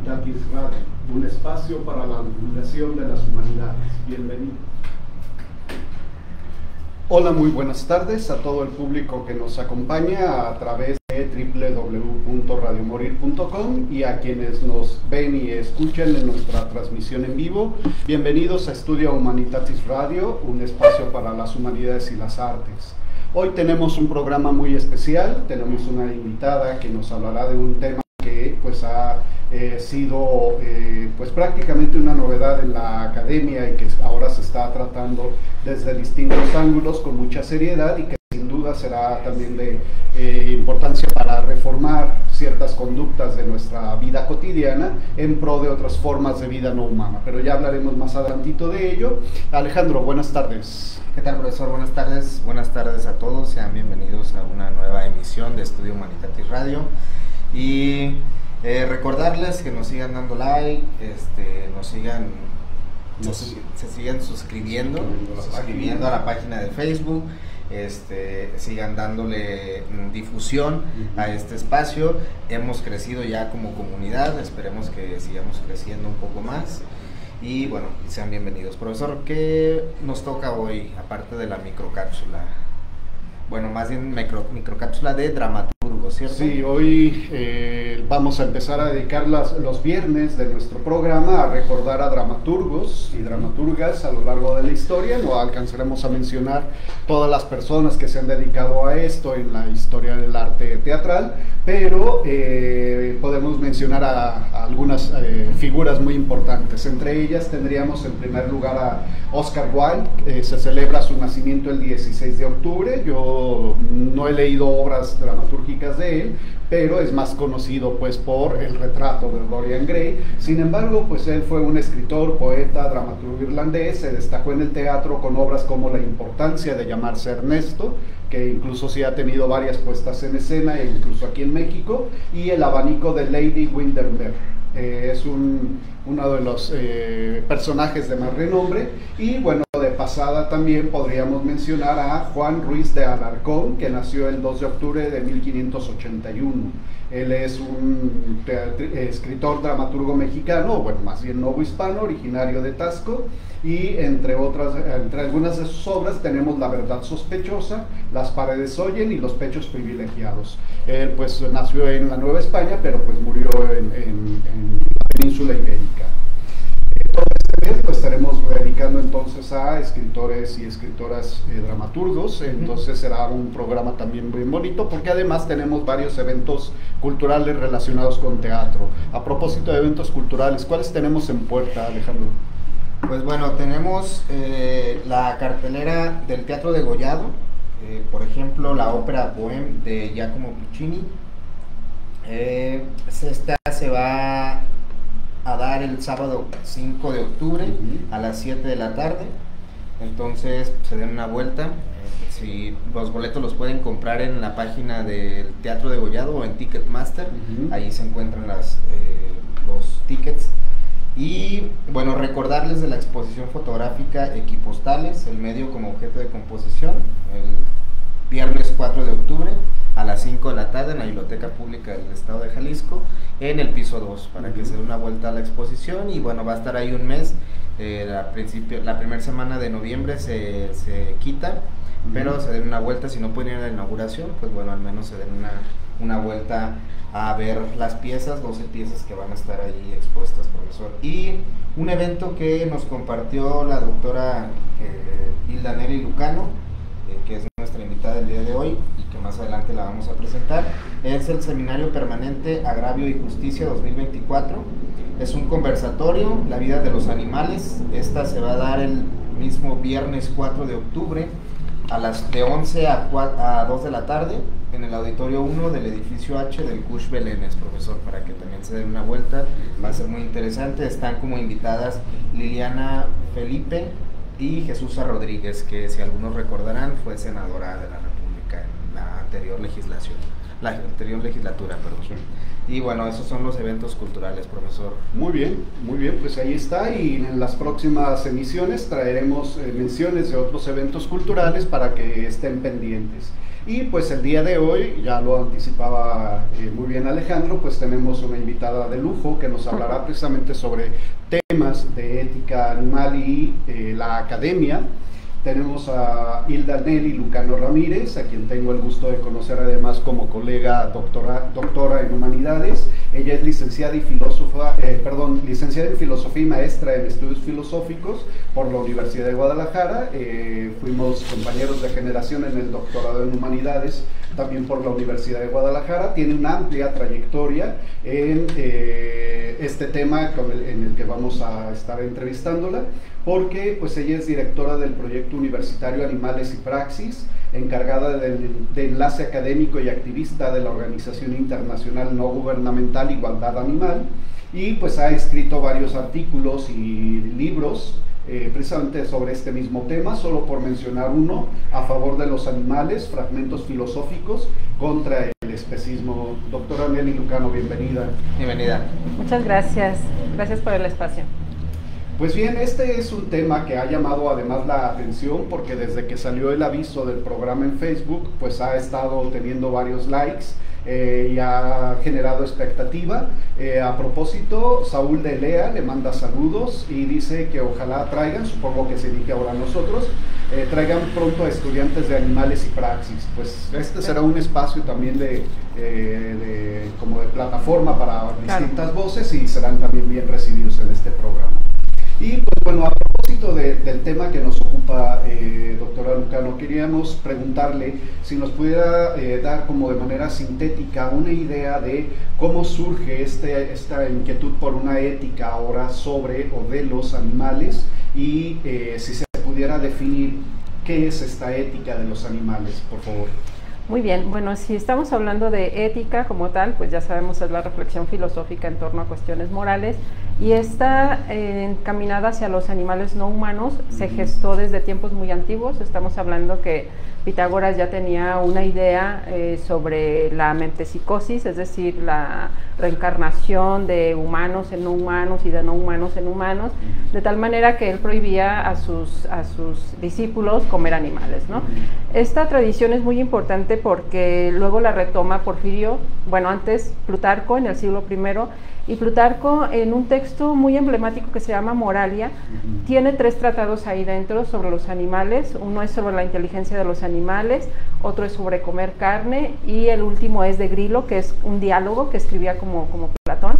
Humanitatis Radio, un espacio para la divulgación de las humanidades. Bienvenido. Hola, muy buenas tardes a todo el público que nos acompaña a través de www.radiomorir.com y a quienes nos ven y escuchan en nuestra transmisión en vivo. Bienvenidos a Estudio Humanitatis Radio, un espacio para las humanidades y las artes. Hoy tenemos un programa muy especial, tenemos una invitada que nos hablará de un tema que pues ha sido pues prácticamente una novedad en la academia y que ahora se está tratando desde distintos ángulos con mucha seriedad y que sin duda será también de importancia para reformar ciertas conductas de nuestra vida cotidiana en pro de otras formas de vida no humana, pero ya hablaremos más adelantito de ello. Alejandro, buenas tardes. ¿Qué tal, profesor? Buenas tardes a todos, sean bienvenidos a una nueva emisión de Estudio Humanitatis Radio y recordarles que nos sigan dando like, se sigan suscribiendo a la página de Facebook, sigan dándole difusión a este espacio. Hemos crecido ya como comunidad, esperemos que sigamos creciendo un poco más y bueno, sean bienvenidos. Profesor, ¿qué nos toca hoy aparte de la microcápsula? Bueno, más bien microcápsula de dramaturgo, ¿cierto? Sí, hoy vamos a empezar a dedicar los viernes de nuestro programa a recordar a dramaturgos y dramaturgas a lo largo de la historia. No alcanzaremos a mencionar todas las personas que se han dedicado a esto en la historia del arte teatral, pero podemos mencionar a algunas figuras muy importantes. Entre ellas tendríamos en primer lugar a Oscar Wilde. Se celebra su nacimiento el 16 de octubre. Yo no he leído obras dramatúrgicas de él, pero es más conocido pues por El retrato de Dorian Gray. Sin embargo, pues él fue un escritor, poeta, dramaturgo irlandés. Se destacó en el teatro con obras como La importancia de llamarse Ernesto, que incluso sí ha tenido varias puestas en escena, incluso aquí en México, y El abanico de Lady Windermere. Es uno de los personajes de más renombre. Y bueno, de pasada también podríamos mencionar a Juan Ruiz de Alarcón, que nació el 2 de octubre de 1581. Él es un escritor dramaturgo mexicano, bueno, más bien novohispano, originario de Tasco, y entre algunas de sus obras tenemos La verdad sospechosa, Las paredes oyen y Los pechos privilegiados. Él pues nació en la Nueva España, pero pues murió en la península ibérica. Todo este mes pues estaremos dedicando entonces a escritores y escritoras dramaturgos. Entonces será un programa también muy bonito porque además tenemos varios eventos culturales relacionados con teatro. A propósito de eventos culturales, ¿cuáles tenemos en puerta, Alejandro? Pues bueno, tenemos la cartelera del Teatro Degollado, por ejemplo la ópera Bohème de Giacomo Puccini. Esta se va a dar el sábado 5 de octubre a las 7 de la tarde, entonces se den una vuelta. Si los boletos los pueden comprar en la página del Teatro Degollado o en Ticketmaster, ahí se encuentran los tickets. Y bueno, recordarles de la exposición fotográfica Equipostales, el medio como objeto de composición, el viernes 4 de octubre a las 5 de la tarde en la Biblioteca Pública del Estado de Jalisco, en el piso 2, para que se dé una vuelta a la exposición. Y bueno, va a estar ahí un mes. La primera semana de noviembre se quita, pero se den una vuelta. Si no pueden ir a la inauguración, pues bueno, al menos se den una vuelta a ver las piezas, 12 piezas que van a estar ahí expuestas, profesor. Y un evento que nos compartió la doctora Hilda Neri Lucano, que es nuestra invitada del día de hoy y que más adelante la vamos a presentar, es el Seminario Permanente Agravio y Justicia 2024. Es un conversatorio, la vida de los animales. Esta se va a dar el mismo viernes 4 de octubre de 11 a 2 de la tarde en el auditorio 1 del edificio H del CUSH Belénes, profesor, para que también se den una vuelta. Va a ser muy interesante. Están como invitadas Liliana Felipe y Jesús Rodríguez, que si algunos recordarán fue senadora de la República en la anterior legislatura, perdón. Y bueno, esos son los eventos culturales, profesor. Muy bien, pues ahí está, y en las próximas emisiones traeremos menciones de otros eventos culturales para que estén pendientes. Y pues el día de hoy, ya lo anticipaba muy bien Alejandro, pues tenemos una invitada de lujo que nos hablará precisamente sobre temas de ética animal y la academia. Tenemos a Hilda Nelly Lucano Ramírez, a quien tengo el gusto de conocer además como colega doctora en Humanidades. Ella es licenciada en Filosofía y maestra en Estudios Filosóficos por la Universidad de Guadalajara. Fuimos compañeros de generación en el doctorado en Humanidades, también por la Universidad de Guadalajara. Tiene una amplia trayectoria en este tema en el que vamos a estar entrevistándola, porque pues ella es directora del proyecto universitario Animales y Praxis, encargada de enlace académico y activista de la Organización Internacional No Gubernamental Igualdad Animal, y pues ha escrito varios artículos y libros precisamente sobre este mismo tema. Solo por mencionar uno: A favor de los animales, fragmentos filosóficos contra el especismo. Doctora Nelly Lucano, bienvenida. Bienvenida. Muchas gracias, gracias por el espacio. Pues bien, este es un tema que ha llamado además la atención, porque desde que salió el aviso del programa en Facebook, pues ha estado teniendo varios likes y ha generado expectativa. A propósito, Saúl de Lea le manda saludos y dice que ojalá traigan, supongo que se dirige ahora a nosotros, traigan pronto a estudiantes de Animales y Praxis. Pues este será un espacio también como de plataforma para distintas voces, y serán también bien recibidos en este programa. Y pues bueno, a propósito del tema que nos ocupa, doctora Lucano, queríamos preguntarle si nos pudiera dar como de manera sintética una idea de cómo surge esta inquietud por una ética ahora sobre o de los animales, y si se pudiera definir qué es esta ética de los animales, por favor. Muy bien, bueno, si estamos hablando de ética como tal, pues ya sabemos, es la reflexión filosófica en torno a cuestiones morales, y está encaminada hacia los animales no humanos. Se gestó desde tiempos muy antiguos. Estamos hablando que Pitágoras ya tenía una idea sobre la metempsicosis, es decir, la reencarnación de humanos en no humanos y de no humanos en humanos, de tal manera que él prohibía a sus discípulos comer animales, ¿no? Esta tradición es muy importante porque luego la retoma Porfirio, bueno, antes Plutarco en el siglo I, y Plutarco, en un texto muy emblemático que se llama Moralia, tiene 3 tratados ahí dentro sobre los animales. Uno es sobre la inteligencia de los animales, otro es sobre comer carne, y el último es de Grilo, que es un diálogo que escribía como Platón.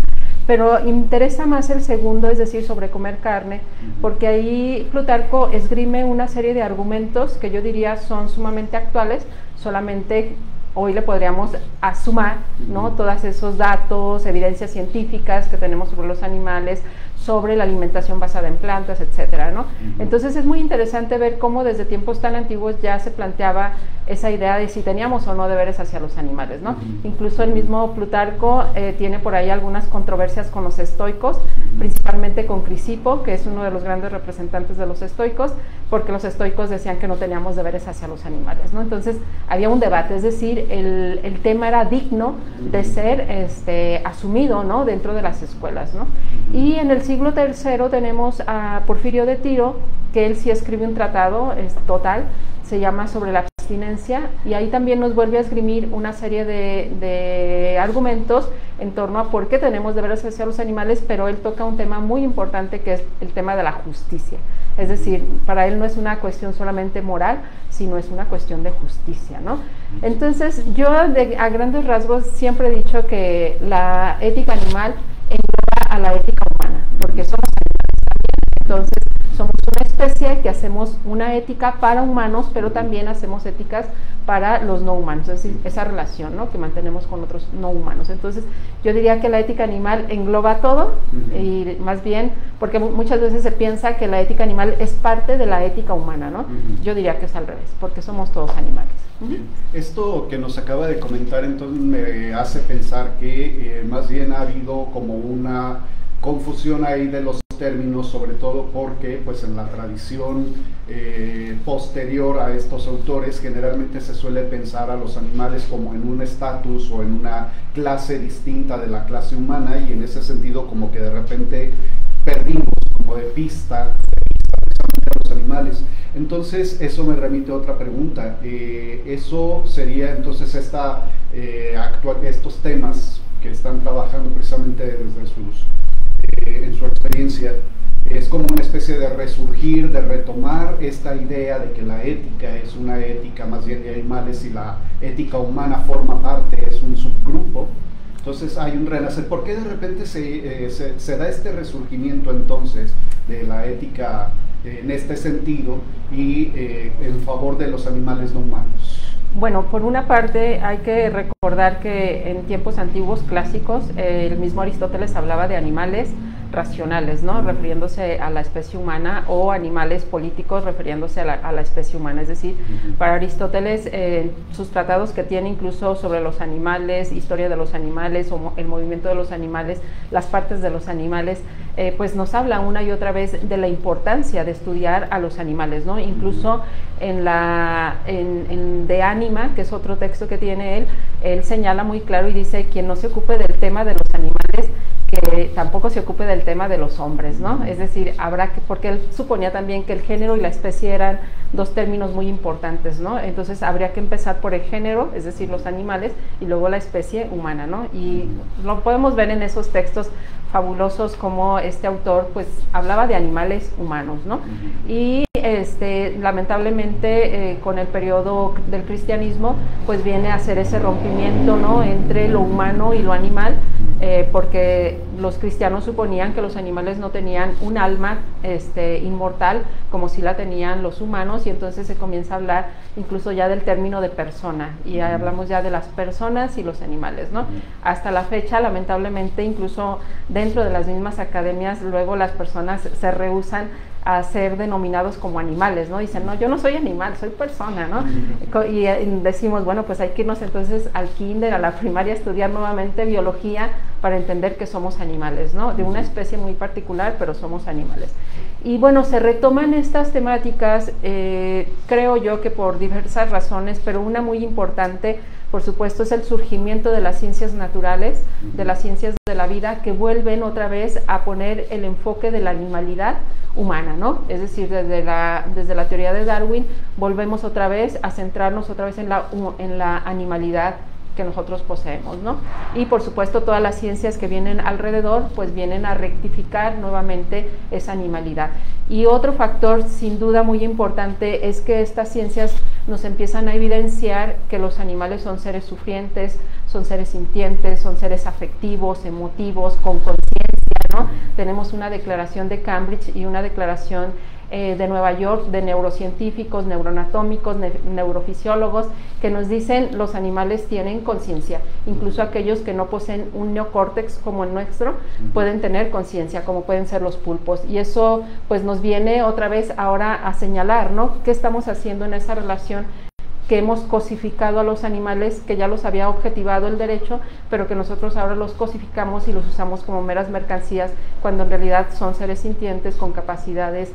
Pero interesa más el segundo, es decir, sobre comer carne, porque ahí Plutarco esgrime una serie de argumentos que yo diría son sumamente actuales. Solamente hoy le podríamos sumar, ¿no?, todos esos datos, evidencias científicas que tenemos sobre los animales, sobre la alimentación basada en plantas, etcétera, ¿no? Entonces es muy interesante ver cómo desde tiempos tan antiguos ya se planteaba esa idea de si teníamos o no deberes hacia los animales, ¿no? Incluso el mismo Plutarco tiene por ahí algunas controversias con los estoicos, principalmente con Crisipo, que es uno de los grandes representantes de los estoicos, porque los estoicos decían que no teníamos deberes hacia los animales, ¿no? Entonces había un debate, es decir, el tema era digno de ser asumido, ¿no?, dentro de las escuelas, ¿no? Y en el siglo III tenemos a Porfirio de Tiro, que él sí escribe un tratado total, se llama Sobre la abstinencia, y ahí también nos vuelve a esgrimir una serie de argumentos en torno a por qué tenemos deberes hacia los animales, pero él toca un tema muy importante, que es el tema de la justicia. Es decir, para él no es una cuestión solamente moral, sino es una cuestión de justicia, ¿no? Entonces, yo a grandes rasgos siempre he dicho que la ética animal engloba a la ética humana, porque somos animales también. Entonces, somos una especie que hacemos una ética para humanos, pero también hacemos éticas para los no humanos, es decir, esa relación, ¿no?, que mantenemos con otros no humanos. Entonces, yo diría que la ética animal engloba todo, y más bien, porque muchas veces se piensa que la ética animal es parte de la ética humana, ¿no? Yo diría que es al revés, porque somos todos animales. Esto que nos acaba de comentar entonces me hace pensar que más bien ha habido como una confusión ahí de los términos, sobre todo porque pues en la tradición posterior a estos autores generalmente se suele pensar a los animales como en un estatus o en una clase distinta de la clase humana, y en ese sentido como que de repente perdimos como de pista precisamente a los animales animales. Entonces, eso me remite a otra pregunta. Eso sería entonces estos temas que están trabajando precisamente desde en su experiencia, es como una especie de resurgir, de retomar esta idea de que la ética es una ética más bien de animales y la ética humana forma parte, es un subgrupo. Entonces hay un renacer. ¿Por qué de repente se da este resurgimiento entonces de la ética en este sentido y en favor de los animales no humanos? Bueno, por una parte hay que recordar que en tiempos antiguos clásicos el mismo Aristóteles hablaba de animales racionales, ¿no? Refiriéndose a la especie humana, o animales políticos refiriéndose a la especie humana. Es decir, para Aristóteles, sus tratados que tiene incluso sobre los animales, historia de los animales, o el movimiento de los animales, las partes de los animales, pues nos habla una y otra vez de la importancia de estudiar a los animales, ¿no? Incluso en De Anima, que es otro texto que tiene él señala muy claro y dice: quien no se ocupe del tema de los animales, que tampoco se ocupe del tema de los hombres, ¿no? Es decir, porque él suponía también que el género y la especie eran dos términos muy importantes, ¿no? Entonces habría que empezar por el género, es decir, los animales, y luego la especie humana, ¿no? Y lo podemos ver en esos textos fabulosos como este autor pues hablaba de animales humanos, ¿no? Y lamentablemente con el periodo del cristianismo pues viene a hacer ese rompimiento, ¿no?, entre lo humano y lo animal, porque los cristianos suponían que los animales no tenían un alma inmortal como si la tenían los humanos, y entonces se comienza a hablar incluso ya del término de persona, y hablamos ya de las personas y los animales, ¿no? Hasta la fecha, lamentablemente, incluso dentro de las mismas academias, luego las personas se rehúsan a ser denominados como animales, ¿no? Dicen: no, yo no soy animal, soy persona, ¿no? Y decimos: bueno, pues hay que irnos entonces al kinder, a la primaria, a estudiar nuevamente biología para entender que somos animales, ¿no? De una especie muy particular, pero somos animales. Y bueno, se retoman estas temáticas, creo yo que por diversas razones, pero una muy importante, por supuesto, es el surgimiento de las ciencias naturales, de las ciencias de la vida, que vuelven otra vez a poner el enfoque de la animalidad humana, ¿no? Es decir, desde la teoría de Darwin volvemos otra vez a centrarnos otra vez en la animalidad que nosotros poseemos, ¿no? Y por supuesto todas las ciencias que vienen alrededor pues vienen a rectificar nuevamente esa animalidad. Y otro factor sin duda muy importante es que estas ciencias nos empiezan a evidenciar que los animales son seres sufrientes, son seres sintientes, son seres afectivos, emotivos, con conciencia, ¿no? Tenemos una declaración de Cambridge y una declaración de Nueva York de neurocientíficos, neuroanatómicos, neurofisiólogos, que nos dicen: los animales tienen conciencia, incluso aquellos que no poseen un neocórtex como el nuestro pueden tener conciencia, como pueden ser los pulpos. Y eso pues nos viene otra vez ahora a señalar, ¿no?, qué estamos haciendo en esa relación que hemos cosificado a los animales, que ya los había objetivado el derecho, pero que nosotros ahora los cosificamos y los usamos como meras mercancías, cuando en realidad son seres sintientes con capacidades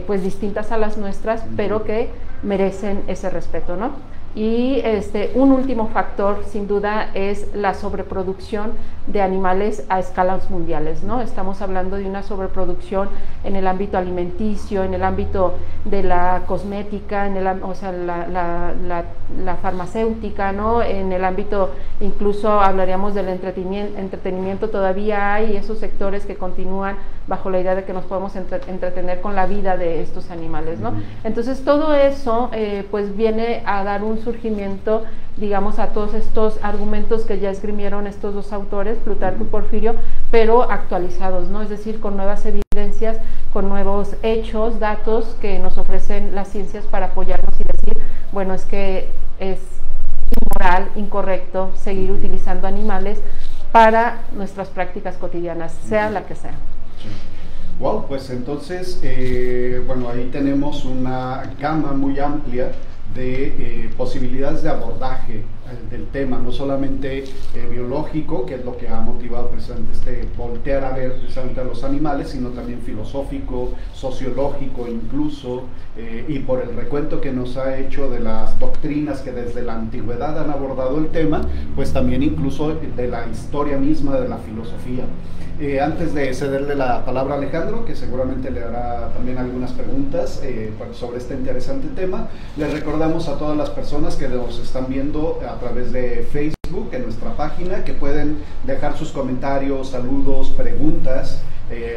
pues distintas a las nuestras, pero que merecen ese respeto, ¿no? Y un último factor, sin duda, es la sobreproducción de animales a escalas mundiales, ¿no? Estamos hablando de una sobreproducción en el ámbito alimenticio, en el ámbito de la cosmética, o sea, la farmacéutica, ¿no? En el ámbito, incluso hablaríamos del entretenimiento, todavía hay esos sectores que continúan bajo la idea de que nos podemos entretener con la vida de estos animales, ¿no? Entonces todo eso pues viene a dar un surgimiento, digamos, a todos estos argumentos que ya esgrimieron estos dos autores, Plutarco y Porfirio, pero actualizados, ¿no? Es decir, con nuevas evidencias, con nuevos hechos, datos que nos ofrecen las ciencias para apoyarnos y decir: bueno, es que es inmoral, incorrecto seguir utilizando animales para nuestras prácticas cotidianas, sea la que sea. Wow, pues entonces, bueno, ahí tenemos una gama muy amplia de posibilidades de abordaje del tema, no solamente biológico, que es lo que ha motivado precisamente voltear a ver precisamente a los animales, sino también filosófico, sociológico incluso, y por el recuento que nos ha hecho de las doctrinas que desde la antigüedad han abordado el tema, pues también incluso de la historia misma de la filosofía. Antes de cederle la palabra a Alejandro, que seguramente le hará también algunas preguntas sobre este interesante tema, les recordamos a todas las personas que nos están viendo a través de Facebook, en nuestra página, que pueden dejar sus comentarios, saludos, preguntas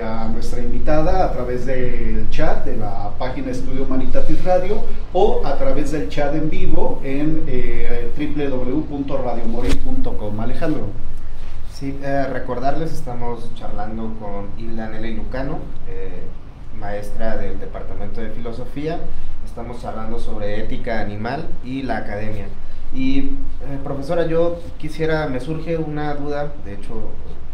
a nuestra invitada a través del chat de la página Estudio Humanitatis Radio o a través del chat en vivo en www.radiomoril.com. Alejandro. Sí, recordarles, estamos charlando con Hilda Nelly Lucano, maestra del Departamento de Filosofía. Estamos charlando sobre ética animal y la academia. Y profesora, me surge una duda, de hecho,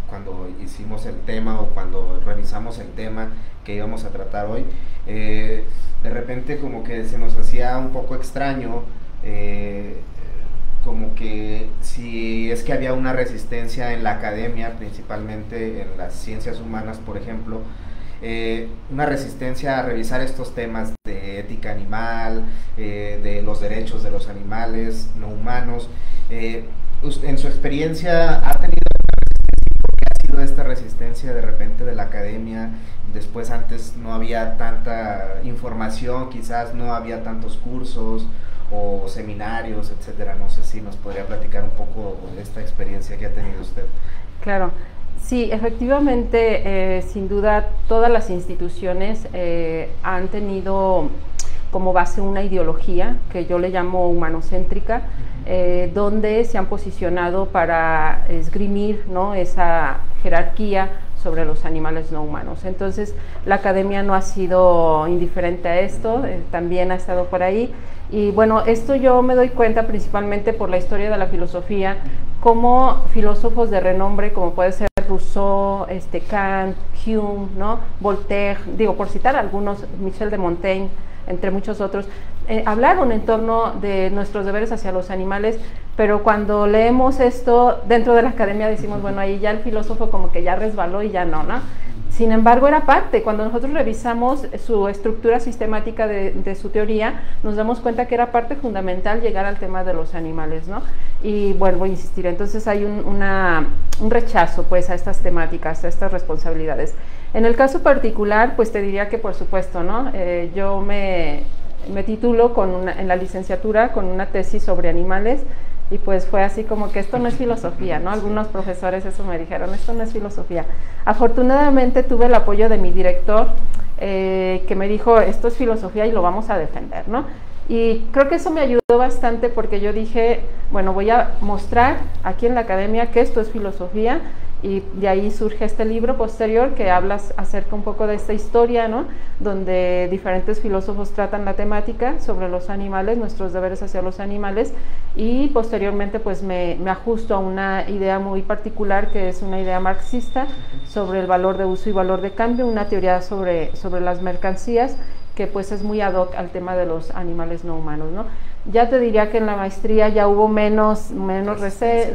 cuando hicimos el tema o cuando revisamos el tema que íbamos a tratar hoy, de repente como que se nos hacía un poco extraño, como que si es que había una resistencia en la academia, principalmente en las ciencias humanas, por ejemplo, una resistencia a revisar estos temas de ética animal, de los derechos de los animales no humanos. En su experiencia, ¿ha tenido por qué ha sido esta resistencia de repente de la academia? Después, antes no había tanta información, quizás no había tantos cursos o seminarios, etcétera. No sé si nos podría platicar un poco de esta experiencia que ha tenido usted. Claro, sí, efectivamente, sin duda, todas las instituciones han tenido como base una ideología que yo le llamo humanocéntrica, donde se han posicionado para esgrimir, ¿no?, esa jerarquía sobre los animales no humanos. Entonces, la academia no ha sido indiferente a esto, también ha estado por ahí. Y bueno, esto yo me doy cuenta principalmente por la historia de la filosofía, como filósofos de renombre, como puede ser Rousseau, Kant, Hume, ¿no?, Voltaire, digo, por citar algunos, Michel de Montaigne, entre muchos otros, hablaron en torno de nuestros deberes hacia los animales, pero cuando leemos esto dentro de la academia decimos, bueno, ahí ya el filósofo como que ya resbaló y ya no, ¿no? Sin embargo, era parte. Cuando nosotros revisamos su estructura sistemática de su teoría, nos damos cuenta que era parte fundamental llegar al tema de los animales, ¿no? Y vuelvo a insistir, entonces hay un rechazo, pues, a estas temáticas, a estas responsabilidades. En el caso particular, pues te diría que por supuesto, ¿no? Yo me titulo en la licenciatura con una tesis sobre animales. Y pues fue así como que esto no es filosofía, ¿no? Algunos profesores eso me dijeron, esto no es filosofía. Afortunadamente tuve el apoyo de mi director, que me dijo, esto es filosofía y lo vamos a defender, ¿no? Y creo que eso me ayudó bastante porque yo dije, bueno, voy a mostrar aquí en la academia que esto es filosofía, y de ahí surge este libro posterior que habla acerca un poco de esta historia, ¿no?, donde diferentes filósofos tratan la temática sobre los animales, nuestros deberes hacia los animales, y posteriormente pues me ajusto a una idea muy particular que es una idea marxista sobre el valor de uso y valor de cambio, una teoría sobre las mercancías que pues es muy ad hoc al tema de los animales no humanos, ¿no? Ya te diría que en la maestría ya hubo menos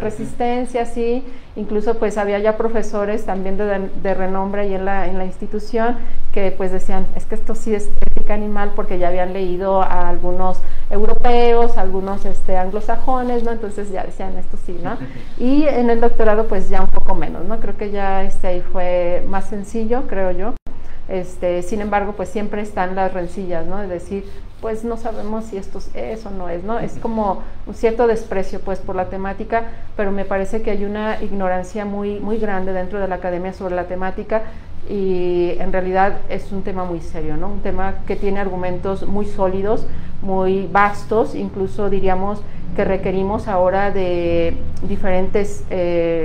resistencia, sí, incluso pues había ya profesores también de renombre ahí en la institución que pues decían, es que esto sí es ética animal, porque ya habían leído a algunos europeos, algunos anglosajones, ¿no? Entonces ya decían esto sí, ¿no? Y en el doctorado pues ya un poco menos, ¿no? Creo que ya ahí fue más sencillo, creo yo. Sin embargo, pues siempre están las rencillas, ¿no? Es decir, pues no sabemos si esto es o no es, ¿no? Es como un cierto desprecio, pues, por la temática, pero me parece que hay una ignorancia muy, muy grande dentro de la academia sobre la temática, y en realidad es un tema muy serio, ¿no? Un tema que tiene argumentos muy sólidos, muy vastos, incluso diríamos que requerimos ahora de diferentes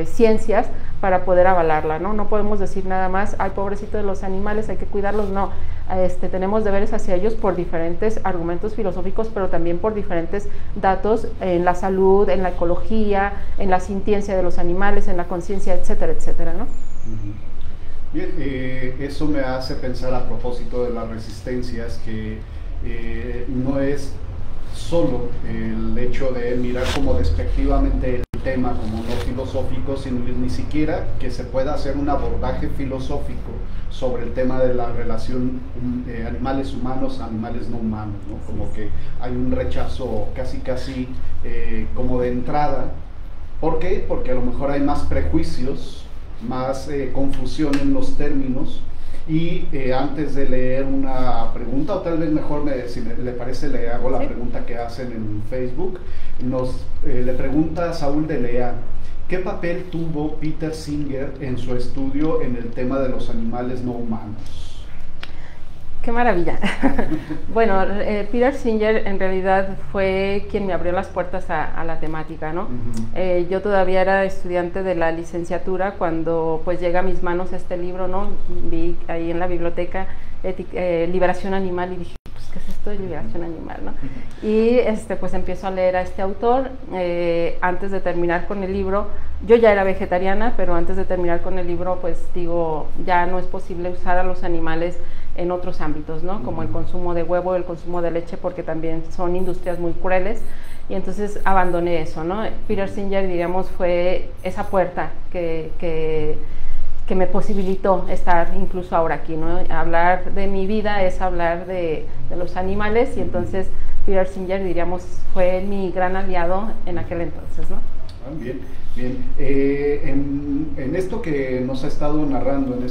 ciencias para poder avalarla, ¿no? No podemos decir nada más, ay, pobrecito de los animales, hay que cuidarlos, no. Tenemos deberes hacia ellos por diferentes argumentos filosóficos, pero también por diferentes datos en la salud, en la ecología, en la sintiencia de los animales, en la conciencia, etcétera, etcétera, ¿no? Bien, eso me hace pensar a propósito de las resistencias que no es solo el hecho de mirar como despectivamente el tema como no filosófico, sino ni siquiera que se pueda hacer un abordaje filosófico sobre el tema de la relación animales humanos, animales no humanos, ¿no? Como que hay un rechazo casi como de entrada. ¿Por qué? Porque a lo mejor hay más prejuicios, más confusión en los términos. Y antes de leer una pregunta, o tal vez mejor, si le parece, le hago la pregunta que hacen en Facebook. Le pregunta Saúl de Lea: ¿qué papel tuvo Peter Singer en su estudio en el tema de los animales no humanos? ¡Qué maravilla! Bueno, Peter Singer en realidad fue quien me abrió las puertas a la temática, ¿no? Yo todavía era estudiante de la licenciatura cuando pues llega a mis manos este libro, ¿no? Vi ahí en la biblioteca Liberación Animal y dije, pues, ¿qué es esto de liberación animal, no? Y pues empiezo a leer a este autor. Antes de terminar con el libro, yo ya era vegetariana, pero antes de terminar con el libro, pues digo, ya no es posible usar a los animales en otros ámbitos, ¿no? Como el consumo de huevo, el consumo de leche, porque también son industrias muy crueles, y entonces abandoné eso, ¿no? Peter Singer, digamos, fue esa puerta que me posibilitó estar incluso ahora aquí, ¿no? Hablar de mi vida es hablar de los animales, y entonces Peter Singer, diríamos, fue mi gran aliado en aquel entonces, ¿no? Bien, bien. En esto que nos ha estado narrando en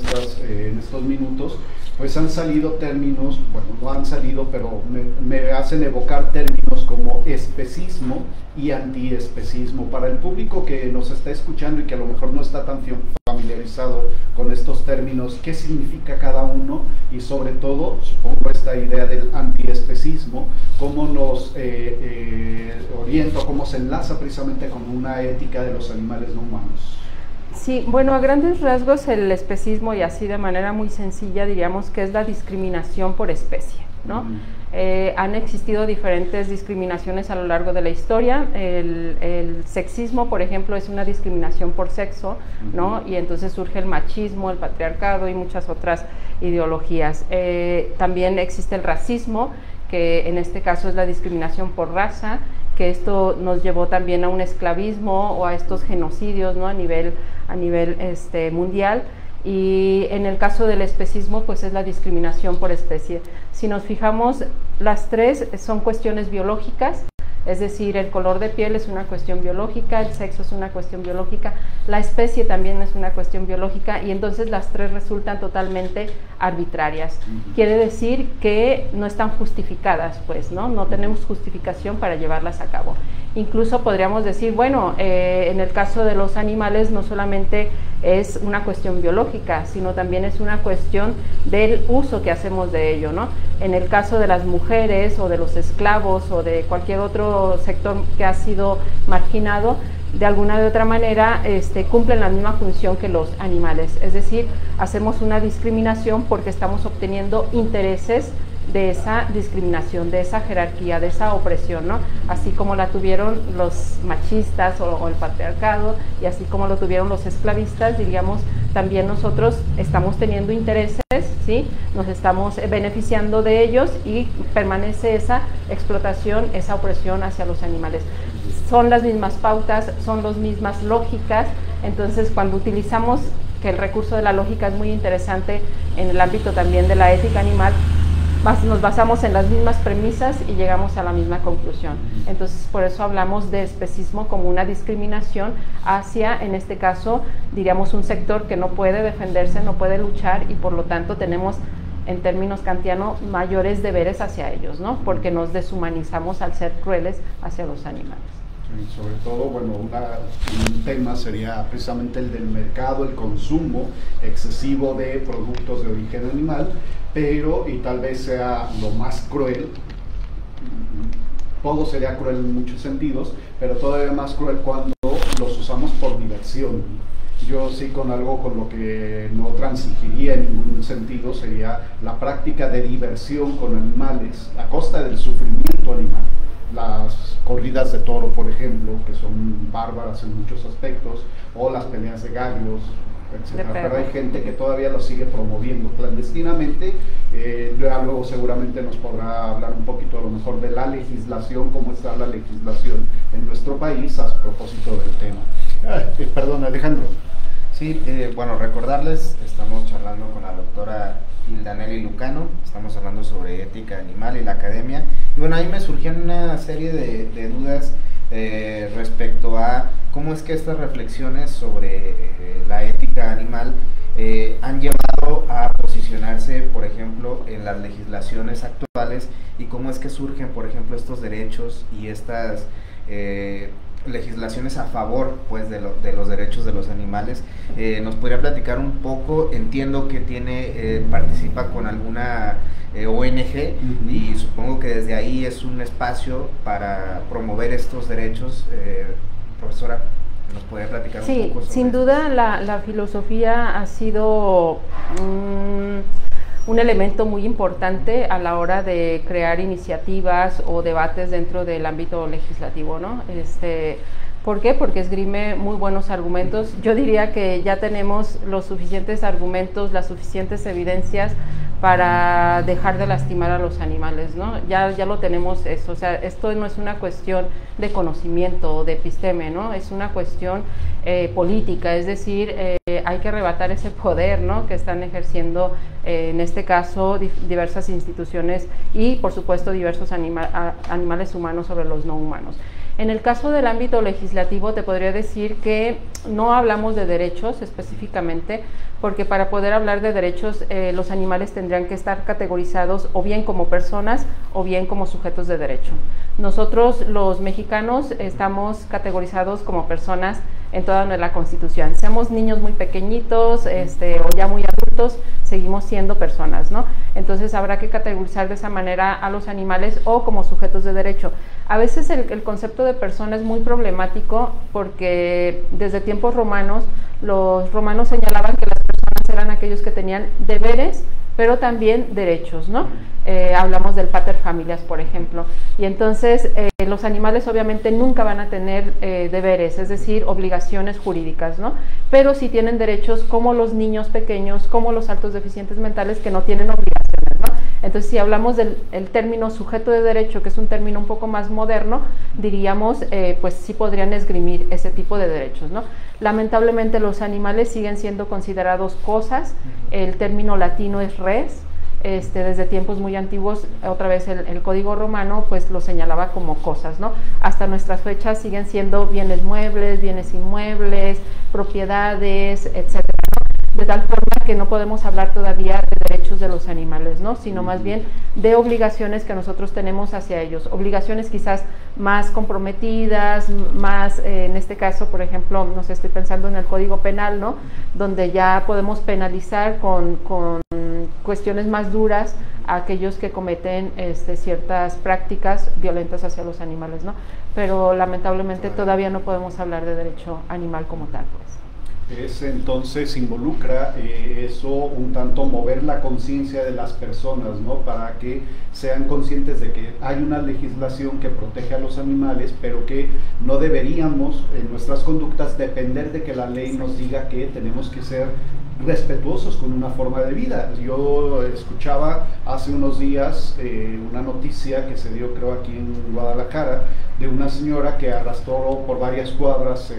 estos minutos, pues han salido términos, bueno, no han salido, pero me hacen evocar términos como especismo y antiespecismo. Para el público que nos está escuchando y que a lo mejor no está tan familiarizado con estos términos, ¿qué significa cada uno? Y sobre todo, supongo, esta idea del antiespecismo, cómo nos orienta, cómo se enlaza precisamente con una ética de los animales no humanos. Sí, bueno, a grandes rasgos el especismo, y así de manera muy sencilla diríamos que es la discriminación por especie, ¿no? Han existido diferentes discriminaciones a lo largo de la historia. El sexismo, por ejemplo, es una discriminación por sexo, ¿no? Y entonces surge el machismo, el patriarcado y muchas otras ideologías. También existe el racismo, que en este caso es la discriminación por raza, que esto nos llevó también a un esclavismo o a estos genocidios, ¿no? a nivel mundial. Y en el caso del especismo, pues es la discriminación por especie. Si nos fijamos, las tres son cuestiones biológicas, es decir, el color de piel es una cuestión biológica, el sexo es una cuestión biológica, la especie también es una cuestión biológica, y entonces las tres resultan totalmente arbitrarias. Quiere decir que no están justificadas, pues, ¿no? No tenemos justificación para llevarlas a cabo. Incluso podríamos decir, bueno, en el caso de los animales no solamente es una cuestión biológica, sino también es una cuestión del uso que hacemos de ello, ¿no? En el caso de las mujeres o de los esclavos o de cualquier otro sector que ha sido marginado, de alguna de otra manera cumplen la misma función que los animales, es decir, hacemos una discriminación porque estamos obteniendo intereses de esa discriminación, de esa jerarquía, de esa opresión, ¿no? Así como la tuvieron los machistas o el patriarcado, y así como lo tuvieron los esclavistas, diríamos, también nosotros estamos teniendo intereses, ¿sí? Nos estamos beneficiando de ellos y permanece esa explotación, esa opresión hacia los animales. Son las mismas pautas, son las mismas lógicas. Entonces, cuando utilizamos, que el recurso de la lógica es muy interesante en el ámbito también de la ética animal, nos basamos en las mismas premisas y llegamos a la misma conclusión. Entonces, por eso hablamos de especismo como una discriminación hacia, en este caso, diríamos un sector que no puede defenderse, no puede luchar, y por lo tanto tenemos, en términos kantianos, mayores deberes hacia ellos, ¿no? Porque nos deshumanizamos al ser crueles hacia los animales. Y sobre todo, bueno, un tema sería precisamente el del mercado, el consumo excesivo de productos de origen animal, pero, y tal vez sea lo más cruel, todo sería cruel en muchos sentidos, pero todavía más cruel cuando los usamos por diversión. Yo sí, con algo con lo que no transigiría en ningún sentido sería la práctica de diversión con animales a costa del sufrimiento animal, las corridas de toro, por ejemplo, que son bárbaras en muchos aspectos, o las peleas de gallos, etcétera. Pero hay gente que todavía lo sigue promoviendo clandestinamente. Luego seguramente nos podrá hablar un poquito a lo mejor de la legislación, cómo está la legislación en nuestro país a propósito del tema. Perdón, Alejandro. Sí, bueno, recordarles, estamos charlando con la doctora Hilda Nelly Lucano, estamos hablando sobre ética animal y la academia, y bueno, ahí me surgían una serie de dudas respecto a cómo es que estas reflexiones sobre la ética animal han llevado a posicionarse, por ejemplo, en las legislaciones actuales, y cómo es que surgen, por ejemplo, estos derechos y estas legislaciones a favor, pues, de los derechos de los animales. ¿Nos podría platicar un poco? Entiendo que participa con alguna ONG, y supongo que desde ahí es un espacio para promover estos derechos. Profesora, ¿nos podría platicar un poco sobre sin duda la filosofía ha sido un elemento muy importante a la hora de crear iniciativas o debates dentro del ámbito legislativo, ¿no? ¿Por qué? Porque esgrime muy buenos argumentos. Yo diría que ya tenemos los suficientes argumentos, las suficientes evidencias para dejar de lastimar a los animales, ¿no? Ya lo tenemos eso, o sea, esto no es una cuestión de conocimiento o de episteme, ¿no? Es una cuestión política, es decir, hay que arrebatar ese poder, ¿no?, que están ejerciendo en este caso diversas instituciones y por supuesto diversos animales humanos sobre los no humanos. En el caso del ámbito legislativo te podría decir que no hablamos de derechos específicamente, porque para poder hablar de derechos los animales tendrían que estar categorizados o bien como personas o bien como sujetos de derecho. Nosotros los mexicanos estamos categorizados como personas en toda la Constitución. Seamos niños muy pequeñitos o ya muy adultos, seguimos siendo personas, ¿no? Entonces habrá que categorizar de esa manera a los animales o como sujetos de derecho. A veces el concepto de persona es muy problemático porque desde tiempos romanos, los romanos señalaban que las personas eran aquellos que tenían deberes, pero también derechos, ¿no? Hablamos del pater familias, por ejemplo, y entonces los animales obviamente nunca van a tener deberes, es decir, obligaciones jurídicas, ¿no? Pero sí tienen derechos como los niños pequeños, como los altos deficientes mentales que no tienen obligaciones, ¿no? Entonces, si hablamos del término sujeto de derecho, que es un término un poco más moderno, diríamos, pues sí podrían esgrimir ese tipo de derechos, ¿no? Lamentablemente los animales siguen siendo considerados cosas, el término latino es res, desde tiempos muy antiguos, otra vez el Código Romano pues lo señalaba como cosas, ¿no? Hasta nuestras fechas siguen siendo bienes muebles, bienes inmuebles, propiedades, etcétera, ¿no? De tal forma que no podemos hablar todavía de derechos de los animales, ¿no?, sino más bien de obligaciones que nosotros tenemos hacia ellos, obligaciones quizás más comprometidas, más, en este caso, por ejemplo, no sé, estoy pensando en el Código Penal, ¿no?, donde ya podemos penalizar con cuestiones más duras a aquellos que cometen ciertas prácticas violentas hacia los animales, ¿no? Pero lamentablemente todavía no podemos hablar de derecho animal como tal, pues. Entonces involucra eso un tanto mover la conciencia de las personas, ¿no?, para que sean conscientes de que hay una legislación que protege a los animales, pero que no deberíamos en nuestras conductas depender de que la ley nos diga que tenemos que ser respetuosos con una forma de vida. Yo escuchaba hace unos días una noticia que se dio, creo, aquí en Guadalajara, de una señora que arrastró por varias cuadras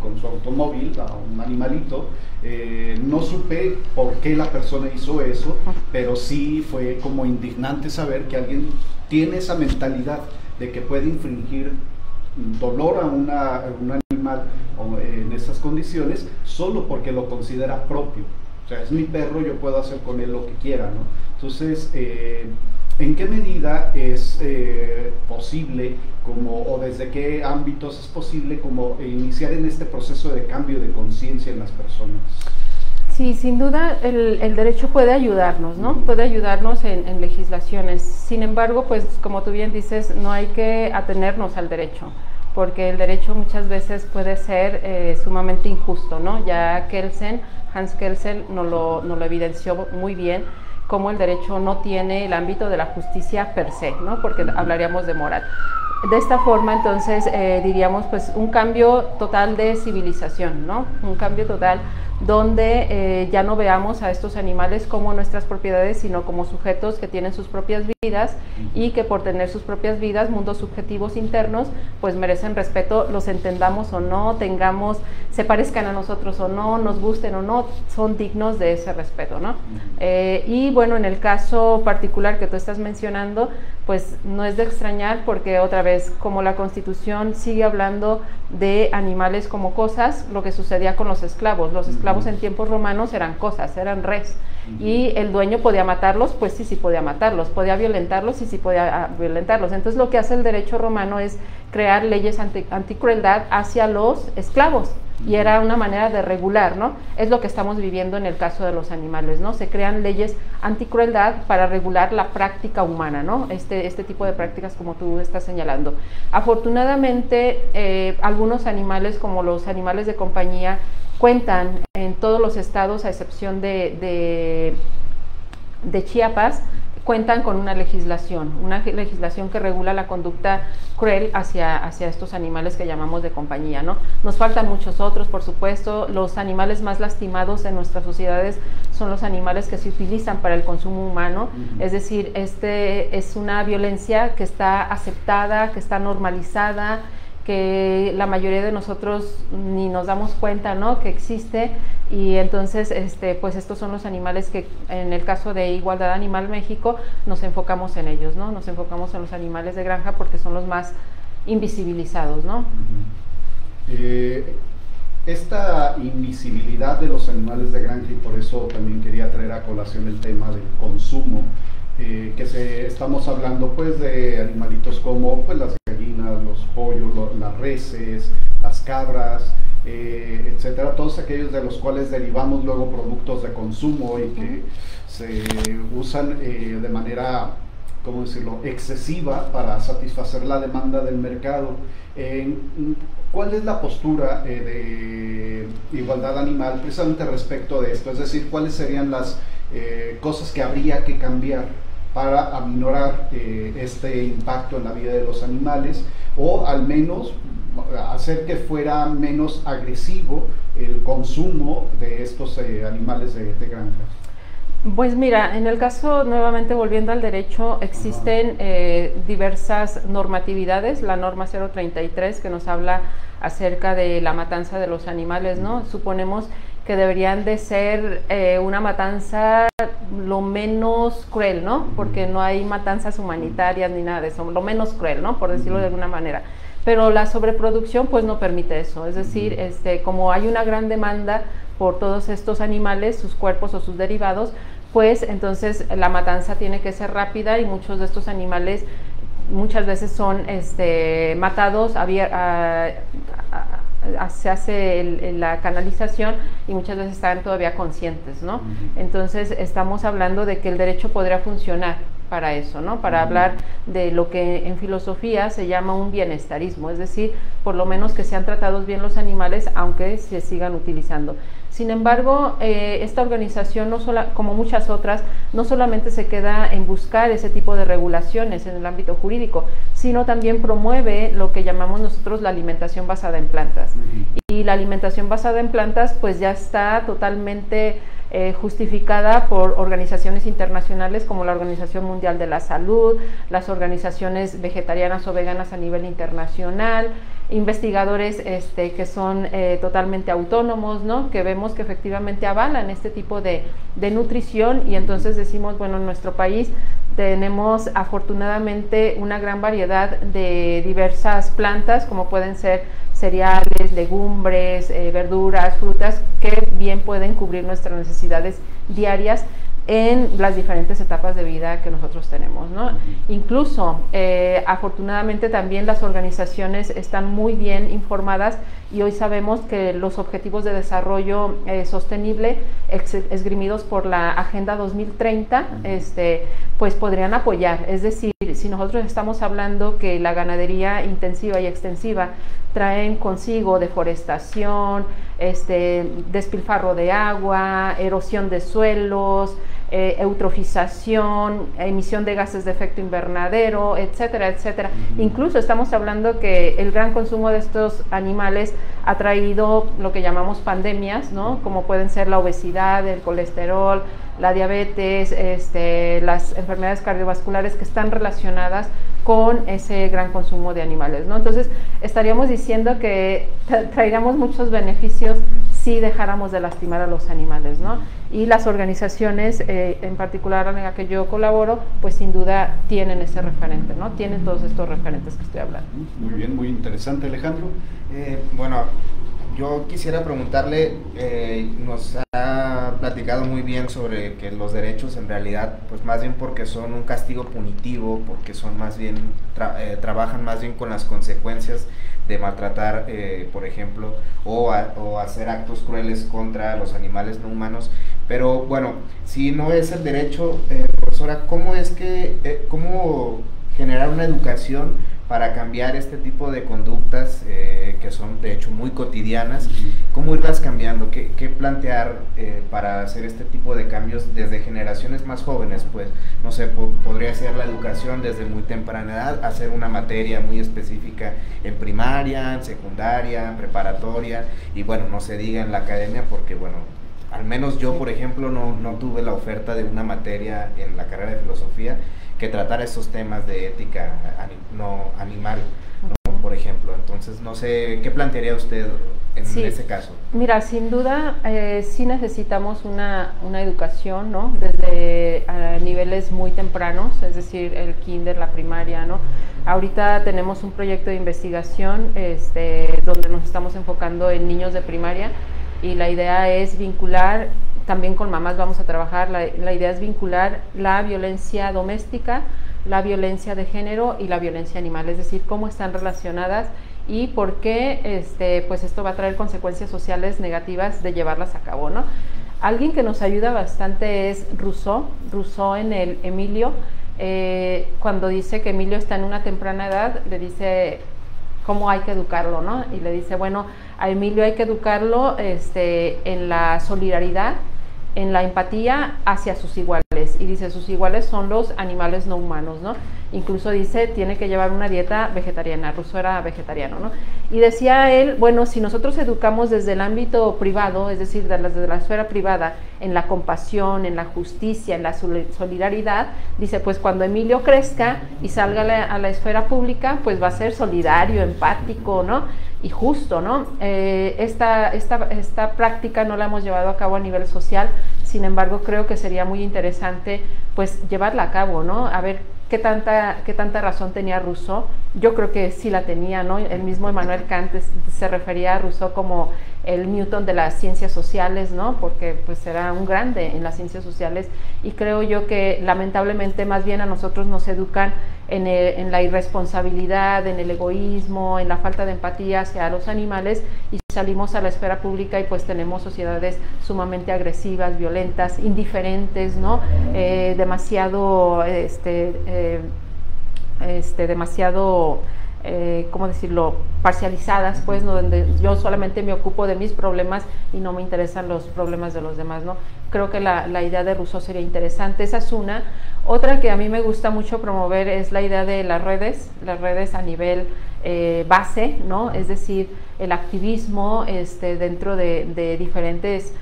con su automóvil a un animalito. No supe por qué la persona hizo eso, pero sí fue como indignante saber que alguien tiene esa mentalidad de que puede infringir dolor a un animal en esas condiciones solo porque lo considera propio. O sea, es mi perro, yo puedo hacer con él lo que quiera, ¿no? Entonces, ¿en qué medida es posible, o desde qué ámbitos es posible como iniciar en este proceso de cambio de conciencia en las personas? Sí, sin duda el derecho puede ayudarnos, ¿no? Puede ayudarnos en legislaciones. Sin embargo, pues como tú bien dices, no hay que atenernos al derecho, porque el derecho muchas veces puede ser sumamente injusto, ¿no? Ya Hans Kelsen nos lo evidenció muy bien, cómo el derecho no tiene el ámbito de la justicia per se, ¿no?, porque hablaríamos de moral. De esta forma, entonces, diríamos, pues, un cambio total de civilización, ¿no? Un cambio total donde ya no veamos a estos animales como nuestras propiedades, sino como sujetos que tienen sus propias vidas y que por tener sus propias vidas, mundos subjetivos internos, pues merecen respeto, los entendamos o no, tengamos, se parezcan a nosotros o no, nos gusten o no, son dignos de ese respeto, ¿no? Y bueno, en el caso particular que tú estás mencionando, pues no es de extrañar porque otra vez, como la Constitución sigue hablando de animales como cosas, lo que sucedía con los esclavos en tiempos romanos eran cosas, eran res, y el dueño podía matarlos, pues sí podía matarlos, podía violentarlos, sí podía violentarlos. Entonces lo que hace el derecho romano es crear leyes anticrueldad hacia los esclavos, y era una manera de regular, ¿no? Es lo que estamos viviendo en el caso de los animales, ¿no? Se crean leyes anticrueldad para regular la práctica humana, ¿no? Este tipo de prácticas como tú estás señalando. Afortunadamente, algunos animales, como los animales de compañía, cuentan en todos los estados, a excepción de Chiapas, cuentan con una legislación que regula la conducta cruel hacia estos animales que llamamos de compañía, ¿no? Nos faltan muchos otros, por supuesto. Los animales más lastimados en nuestras sociedades son los animales que se utilizan para el consumo humano, es decir, es una violencia que está aceptada, que está normalizada, que la mayoría de nosotros ni nos damos cuenta, ¿no?, que existe. Y entonces pues estos son los animales que en el caso de Igualdad Animal México nos enfocamos en ellos, ¿no? Nos enfocamos en los animales de granja porque son los más invisibilizados, ¿no? Esta invisibilidad de los animales de granja, y por eso también quería traer a colación el tema del consumo, estamos hablando pues de animalitos como pues las gallinas, los pollos, las reses, las cabras, etcétera, todos aquellos de los cuales derivamos luego productos de consumo y que se usan de manera, ¿cómo decirlo?, excesiva para satisfacer la demanda del mercado. ¿Cuál es la postura de Igualdad Animal precisamente respecto de esto? Es decir, ¿cuáles serían las cosas que habría que cambiar para aminorar este impacto en la vida de los animales, o al menos hacer que fuera menos agresivo el consumo de estos animales de granja? Pues mira, en el caso, nuevamente volviendo al derecho, existen diversas normatividades. La norma 033 que nos habla acerca de la matanza de los animales, ¿no? Suponemos que deberían de ser una matanza lo menos cruel, ¿no? Porque no hay matanzas humanitarias ni nada de eso, lo menos cruel, ¿no?, por decirlo de alguna manera. Pero la sobreproducción pues no permite eso, es decir, como hay una gran demanda por todos estos animales, sus cuerpos o sus derivados, pues entonces la matanza tiene que ser rápida, y muchos de estos animales muchas veces son matados, se hace la canalización, y muchas veces están todavía conscientes, ¿no? Entonces estamos hablando de que el derecho podría funcionar para eso, ¿no? Para hablar de lo que en filosofía se llama un bienestarismo, es decir, por lo menos que sean tratados bien los animales, aunque se sigan utilizando. Sin embargo, esta organización, como muchas otras, no solamente se queda en buscar ese tipo de regulaciones en el ámbito jurídico, sino también promueve lo que llamamos nosotros la alimentación basada en plantas. Y la alimentación basada en plantas pues ya está totalmente justificada por organizaciones internacionales como la Organización Mundial de la Salud, las organizaciones vegetarianas o veganas a nivel internacional, investigadores que son totalmente autónomos, ¿no?, que vemos que efectivamente avalan este tipo de nutrición. Y entonces decimos, bueno, en nuestro país tenemos afortunadamente una gran variedad de diversas plantas, como pueden ser cereales, legumbres, verduras, frutas, que bien pueden cubrir nuestras necesidades diarias en las diferentes etapas de vida que nosotros tenemos, ¿no? Incluso, afortunadamente también las organizaciones están muy bien informadas, y hoy sabemos que los objetivos de desarrollo sostenible esgrimidos por la Agenda 2030, pues podrían apoyar. Es decir, si nosotros estamos hablando que la ganadería intensiva y extensiva traen consigo deforestación, despilfarro de agua, erosión de suelos, eutrofización, emisión de gases de efecto invernadero, etcétera, etcétera. Incluso estamos hablando que el gran consumo de estos animales ha traído lo que llamamos pandemias, ¿no? Como pueden ser la obesidad, el colesterol, la diabetes, las enfermedades cardiovasculares que están relacionadas con ese gran consumo de animales, ¿no? Entonces, estaríamos diciendo que traeríamos muchos beneficios si dejáramos de lastimar a los animales, ¿no? Y las organizaciones, en particular en la que yo colaboro, pues sin duda tienen ese referente, ¿no? Tienen todos estos referentes que estoy hablando. Muy bien, muy interesante, Alejandro. Bueno, yo quisiera preguntarle, nos ha platicado muy bien sobre que los derechos en realidad, pues más bien porque son un castigo punitivo, porque son más bien, trabajan más bien con las consecuencias de maltratar, por ejemplo, o hacer actos crueles contra los animales no humanos. Pero bueno, si no es el derecho, profesora, ¿cómo es que, cómo generar una educación para cambiar este tipo de conductas que son de hecho muy cotidianas? ¿Cómo irlas cambiando? ¿Qué plantear para hacer este tipo de cambios desde generaciones más jóvenes? Pues no sé, podría ser la educación desde muy temprana edad, hacer una materia muy específica en primaria, en secundaria, en preparatoria, y bueno, no se diga en la academia, porque bueno, al menos yo, por ejemplo, no tuve la oferta de una materia en la carrera de filosofía que tratara esos temas de ética animal, ¿no? Por ejemplo. Entonces, no sé, ¿qué plantearía usted en ese caso? Mira, sin duda, sí necesitamos una educación, ¿no? Desde niveles muy tempranos, es decir, el kinder, la primaria, ¿no? Ahorita tenemos un proyecto de investigación donde nos estamos enfocando en niños de primaria, y la idea es vincular, también con mamás vamos a trabajar, la idea es vincular la violencia doméstica, la violencia de género y la violencia animal, es decir, cómo están relacionadas y por qué pues esto va a traer consecuencias sociales negativas de llevarlas a cabo, ¿no? Alguien que nos ayuda bastante es Rousseau en el Emilio, cuando dice que Emilio está en una temprana edad, le dice cómo hay que educarlo, ¿no? Y le dice, bueno, a Emilio hay que educarlo en la solidaridad, en la empatía hacia sus iguales, y dice, sus iguales son los animales no humanos, ¿no? Incluso dice, tiene que llevar una dieta vegetariana. Rousseau era vegetariano, ¿no? Y decía él, bueno, si nosotros educamos desde el ámbito privado, es decir, desde la esfera privada, en la compasión, en la justicia, en la solidaridad, dice, pues cuando Emilio crezca y salga a la esfera pública, pues va a ser solidario, empático, ¿no? Y justo, ¿no? Esta práctica no la hemos llevado a cabo a nivel social, sin embargo, creo que sería muy interesante, pues, llevarla a cabo, ¿no? A ver qué tanta razón tenía Rousseau. Yo creo que sí la tenía, ¿no? El mismo Immanuel Kant se refería a Rousseau como el Newton de las ciencias sociales, ¿no? Porque pues era un grande en las ciencias sociales, y creo yo que lamentablemente más bien a nosotros nos educan en la irresponsabilidad, en el egoísmo, en la falta de empatía hacia los animales, y salimos a la esfera pública y pues tenemos sociedades sumamente agresivas, violentas, indiferentes, ¿no? Demasiado, ¿cómo decirlo?, parcializadas, pues, ¿no? Donde yo solamente me ocupo de mis problemas y no me interesan los problemas de los demás, ¿no? Creo que la idea de Rousseau sería interesante. Esa es una. Otra que a mí me gusta mucho promover es la idea de las redes a nivel base, ¿no? Es decir, el activismo dentro de diferentes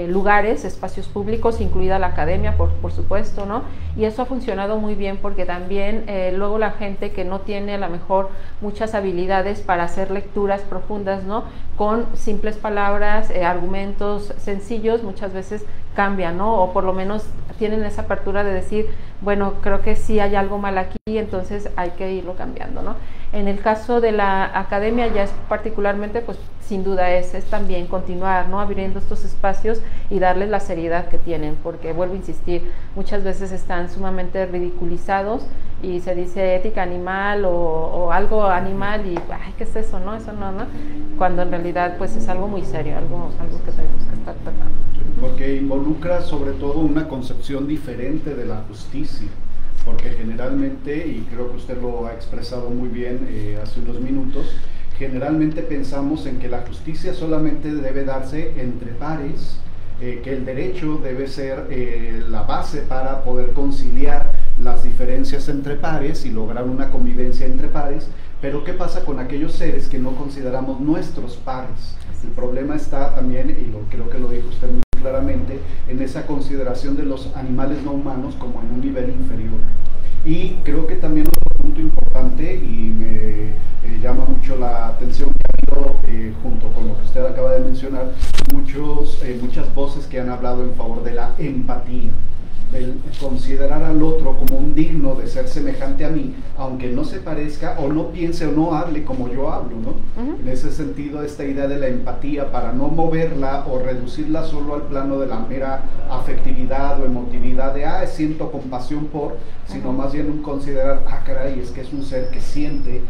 lugares, espacios públicos, incluida la academia, por supuesto, ¿no? Y eso ha funcionado muy bien porque también luego la gente que no tiene a lo mejor muchas habilidades para hacer lecturas profundas, ¿no? Con simples palabras, argumentos sencillos, muchas veces cambian, ¿no? O por lo menos tienen esa apertura de decir, bueno, creo que sí hay algo mal aquí, entonces hay que irlo cambiando, ¿no? En el caso de la academia ya es particularmente, pues sin duda es también continuar, ¿no? Abriendo estos espacios y darles la seriedad que tienen, porque vuelvo a insistir, muchas veces están sumamente ridiculizados y se dice ética animal o algo animal y, ay, ¿qué es eso? No, eso no, ¿no? Cuando en realidad pues es algo muy serio, algo que tenemos que estar tratando. Porque involucra sobre todo una concepción diferente de la justicia, porque generalmente, y creo que usted lo ha expresado muy bien hace unos minutos, generalmente pensamos en que la justicia solamente debe darse entre pares, que el derecho debe ser la base para poder conciliar las diferencias entre pares y lograr una convivencia entre pares, pero ¿qué pasa con aquellos seres que no consideramos nuestros pares? El problema está también, y creo que lo dijo usted muy claramente, en esa consideración de los animales no humanos como en un nivel inferior. Y creo que también otro punto importante, y me llama mucho la atención que ha habido, junto con lo que usted acaba de mencionar, muchas voces que han hablado en favor de la empatía, del considerar al otro como un digno de ser semejante a mí, aunque no se parezca o no piense o no hable como yo hablo, ¿no? En ese sentido, esta idea de la empatía, para no moverla o reducirla solo al plano de la mera afectividad o emotividad de, siento compasión por, sino más bien un considerar, caray, es que es un ser que siente,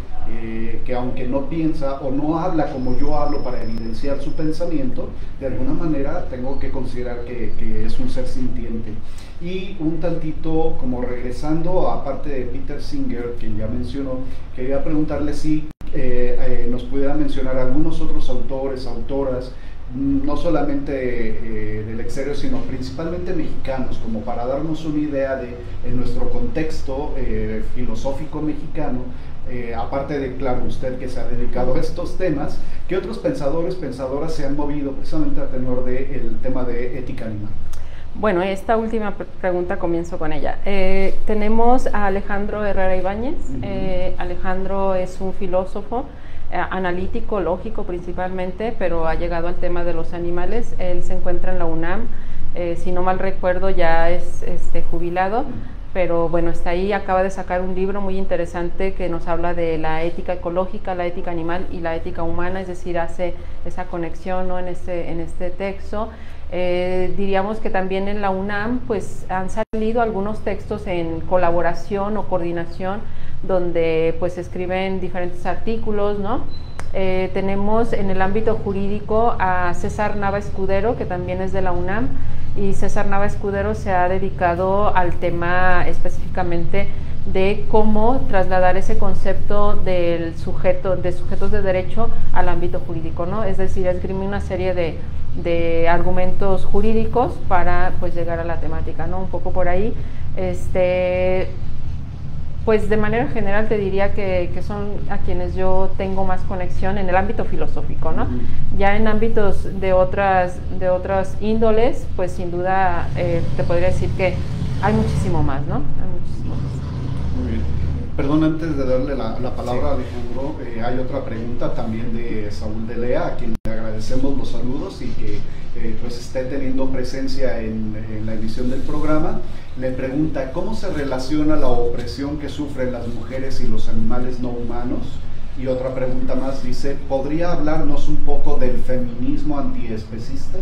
que aunque no piensa o no habla como yo hablo para evidenciar su pensamiento, de alguna manera tengo que considerar que es un ser sintiente. Y un tantito como regresando, aparte de Peter Singer, que ya mencionó, quería preguntarle si nos pudiera mencionar algunos otros autores, autoras, no solamente del exterior, sino principalmente mexicanos, como para darnos una idea de, en nuestro contexto filosófico mexicano, aparte de, claro, usted que se ha dedicado a estos temas, ¿qué otros pensadores, pensadoras se han movido precisamente a tenor del tema de ética animal? Bueno, esta última pregunta comienzo con ella. Tenemos a Alejandro Herrera Ibáñez. Alejandro es un filósofo analítico, lógico principalmente, pero ha llegado al tema de los animales. Él se encuentra en la UNAM, si no mal recuerdo ya es jubilado, pero bueno, está ahí, acaba de sacar un libro muy interesante que nos habla de la ética ecológica, la ética animal y la ética humana, es decir, hace esa conexión, ¿no?, en este texto. Diríamos que también en la UNAM pues han salido algunos textos en colaboración o coordinación donde pues escriben diferentes artículos, ¿no? Tenemos en el ámbito jurídico a César Nava Escudero, que también es de la UNAM, y César Nava Escudero se ha dedicado al tema específicamente de cómo trasladar ese concepto de sujetos de derecho al ámbito jurídico, ¿no? Es decir, esgrime una serie de argumentos jurídicos para pues llegar a la temática, ¿no? Un poco por ahí. Pues de manera general te diría que son a quienes yo tengo más conexión en el ámbito filosófico, ¿no? Ya en ámbitos de otras índoles, pues sin duda te podría decir que hay muchísimo más, ¿no? Hay muchísimo más. Muy bien. Perdón, antes de darle la palabra a Alejandro, hay otra pregunta también de Saúl de Lea, a quien le agradecemos los saludos y que pues esté teniendo presencia en la emisión del programa. Le pregunta, ¿cómo se relaciona la opresión que sufren las mujeres y los animales no humanos? Y otra pregunta más, dice, ¿podría hablarnos un poco del feminismo antiespecista?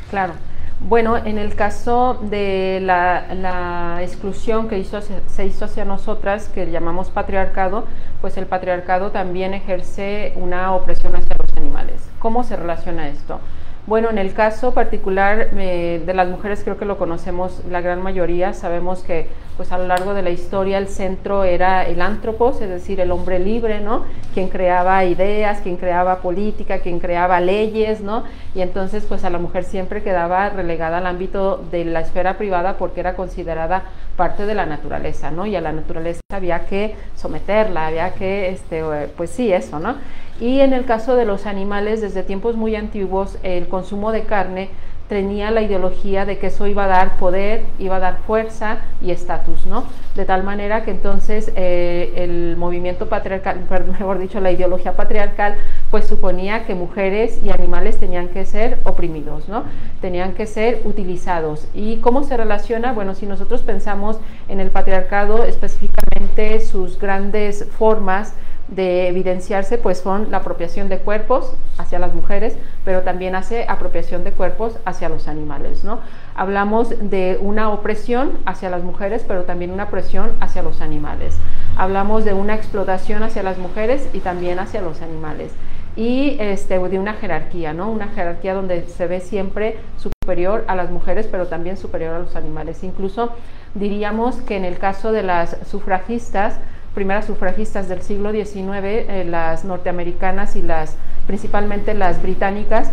Claro. Bueno, en el caso de la exclusión que se hizo hacia nosotras, que llamamos patriarcado, pues el patriarcado también ejerce una opresión hacia los animales. ¿Cómo se relaciona esto? Bueno, en el caso particular de las mujeres, creo que lo conocemos la gran mayoría, sabemos que pues a lo largo de la historia el centro era el antropos, es decir, el hombre libre, ¿no? Quien creaba ideas, quien creaba política, quien creaba leyes, ¿no? Y entonces pues a la mujer siempre quedaba relegada al ámbito de la esfera privada porque era considerada parte de la naturaleza, ¿no? Y a la naturaleza había que someterla, había que, pues sí, eso, ¿no? Y en el caso de los animales, desde tiempos muy antiguos, el consumo de carne tenía la ideología de que eso iba a dar poder, iba a dar fuerza y estatus, ¿no? De tal manera que entonces el movimiento patriarcal, mejor dicho, la ideología patriarcal, pues suponía que mujeres y animales tenían que ser oprimidos, ¿no? Tenían que ser utilizados. ¿Y cómo se relaciona? Bueno, si nosotros pensamos en el patriarcado, específicamente sus grandes formas de evidenciarse pues son la apropiación de cuerpos hacia las mujeres, pero también hace apropiación de cuerpos hacia los animales, ¿no? Hablamos de una opresión hacia las mujeres, pero también una opresión hacia los animales. Hablamos de una explotación hacia las mujeres y también hacia los animales. Y de una jerarquía, ¿no? Una jerarquía donde se ve siempre superior a las mujeres, pero también superior a los animales. Incluso diríamos que en el caso de las sufragistas, primeras sufragistas del siglo XIX, las norteamericanas y principalmente las británicas,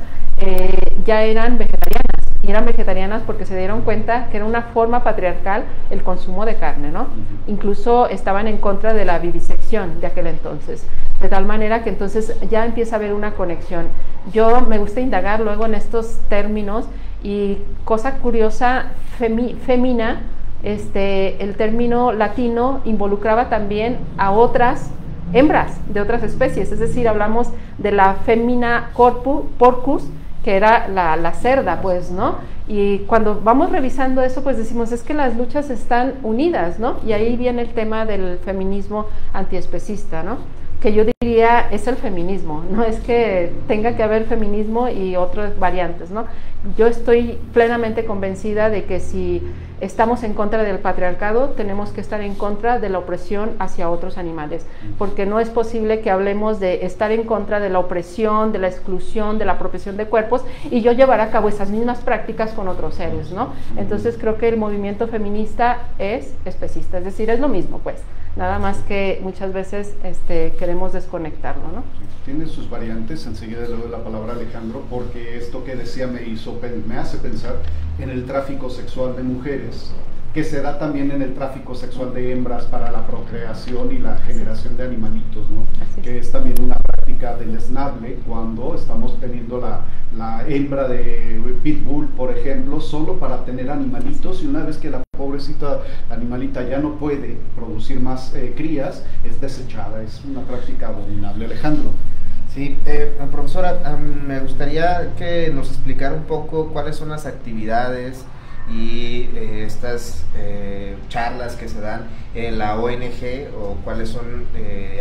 ya eran vegetarianas. y eran vegetarianas porque se dieron cuenta que era una forma patriarcal el consumo de carne, ¿no? Incluso estaban en contra de la vivisección de aquel entonces, de tal manera que entonces ya empieza a haber una conexión. Yo me gusta indagar luego en estos términos y cosa curiosa, femina, el término latino involucraba también a otras hembras de otras especies, es decir, hablamos de la femina porcus, que era la cerda, pues, ¿no? Y cuando vamos revisando eso, pues decimos, es que las luchas están unidas, ¿no? Y ahí viene el tema del feminismo antiespecista, ¿no? Que yo diría es el feminismo, no es que tenga que haber feminismo y otras variantes, ¿no? Yo estoy plenamente convencida de que si estamos en contra del patriarcado, tenemos que estar en contra de la opresión hacia otros animales, porque no es posible que hablemos de estar en contra de la opresión, de la exclusión, de la apropiación de cuerpos y yo llevar a cabo esas mismas prácticas con otros seres, ¿no? Entonces creo que el movimiento feminista es especista, es decir, es lo mismo, pues, nada más que muchas veces queremos desconectarlo, ¿no? Tiene sus variantes, enseguida le doy la palabra a Alejandro, porque esto que decía me hace pensar en el tráfico sexual de mujeres, que se da también en el tráfico sexual de hembras para la procreación y la generación de animalitos, ¿no? Que es también una práctica deleznable cuando estamos teniendo la hembra de pitbull, por ejemplo, solo para tener animalitos, y una vez que la pobrecita animalita ya no puede producir más crías, es desechada. Es una práctica abominable. Alejandro. Sí, profesora, me gustaría que nos explicara un poco cuáles son las actividades y estas charlas que se dan en la ONG, o cuáles son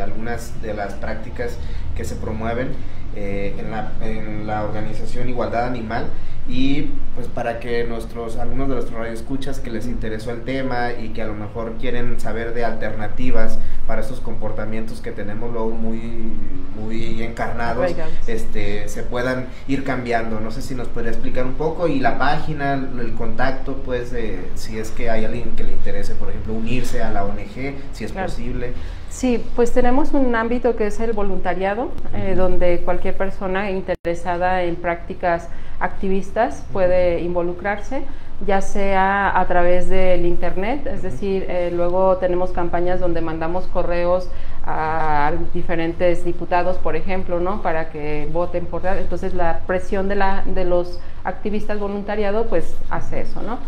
algunas de las prácticas que se promueven en la organización Igualdad Animal, y pues para que algunos de nuestros radioescuchas que les interesó el tema y que a lo mejor quieren saber de alternativas para estos comportamientos que tenemos luego muy encarnados, se puedan ir cambiando. No sé si nos podría explicar un poco, y la página, el contacto, pues si es que hay alguien que le interese, por ejemplo, unirse a la ONG, si es posible. Sí, pues tenemos un ámbito que es el voluntariado, donde cualquier persona interesada en prácticas activistas puede involucrarse, ya sea a través del internet, es decir, luego tenemos campañas donde mandamos correos a diferentes diputados, por ejemplo, ¿no? Para que voten por, entonces la presión de los activistas voluntariado pues hace eso, ¿no?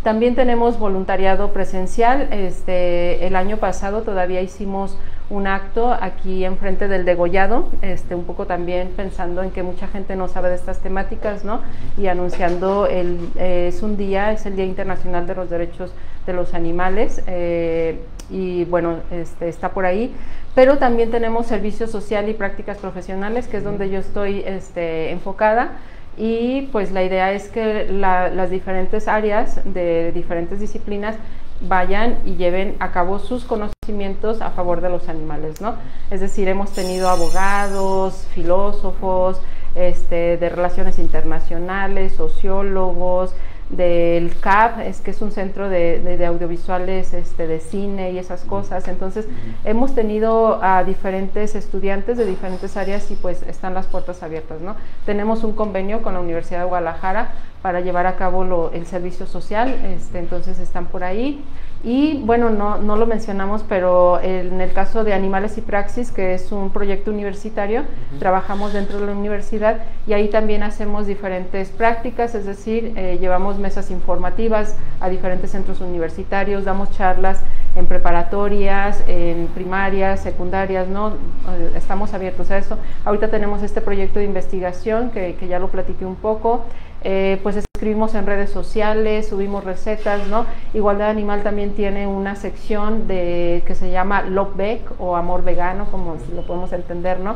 También tenemos voluntariado presencial. El año pasado todavía hicimos un acto aquí enfrente del degollado, un poco también pensando en que mucha gente no sabe de estas temáticas, ¿no? Y anunciando es el Día Internacional de los Derechos de los Animales, y bueno, está por ahí. Pero también tenemos servicio social y prácticas profesionales, que es donde yo estoy enfocada. Y pues la idea es que las diferentes áreas de diferentes disciplinas vayan y lleven a cabo sus conocimientos a favor de los animales, ¿no? Es decir, hemos tenido abogados, filósofos, de relaciones internacionales, sociólogos, del CAP, que es un centro de audiovisuales, de cine y esas cosas. Entonces hemos tenido a diferentes estudiantes de diferentes áreas y pues están las puertas abiertas, ¿no? Tenemos un convenio con la Universidad de Guadalajara para llevar a cabo el servicio social, entonces están por ahí. Y bueno, no lo mencionamos, pero en el caso de Animales y Praxis, que es un proyecto universitario, trabajamos dentro de la universidad y ahí también hacemos diferentes prácticas, es decir, llevamos mesas informativas a diferentes centros universitarios, damos charlas en preparatorias, en primarias, secundarias, ¿no? Estamos abiertos a eso. Ahorita tenemos este proyecto de investigación que ya lo platiqué un poco. Pues escribimos en redes sociales, subimos recetas, ¿no? Igualdad Animal también tiene una sección que se llama Love Veg o Amor Vegano, como lo podemos entender, ¿no?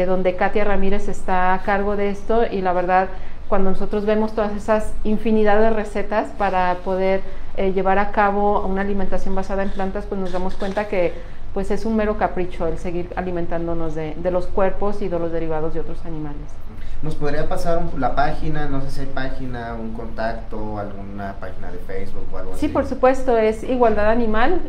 Donde Katia Ramírez está a cargo de esto, y la verdad, cuando nosotros vemos todas esas infinidad de recetas para poder llevar a cabo una alimentación basada en plantas, pues nos damos cuenta que pues es un mero capricho el seguir alimentándonos de los cuerpos y de los derivados de otros animales. ¿Nos podría pasar la página? No sé si hay página, un contacto, alguna página de Facebook o algo así. Sí, por supuesto, es Igualdad Animal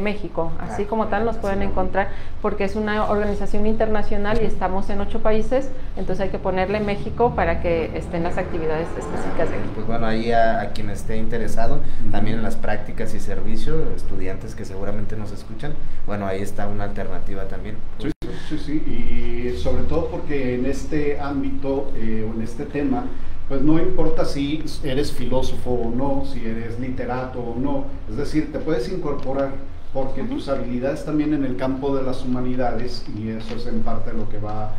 México, así como tal nos pueden encontrar, porque es una organización internacional y estamos en 8 países, entonces hay que ponerle México para que estén las actividades específicas de aquí. Pues bueno, ahí a quien esté interesado, también en las prácticas y servicios, estudiantes que seguramente nos escuchan, bueno, ahí está una alternativa también. Sí, sí, sí, y sobre todo porque en este ámbito, o en este tema, pues no importa si eres filósofo o no, si eres literato o no, es decir, te puedes incorporar porque tus habilidades también en el campo de las humanidades, y eso es en parte lo que va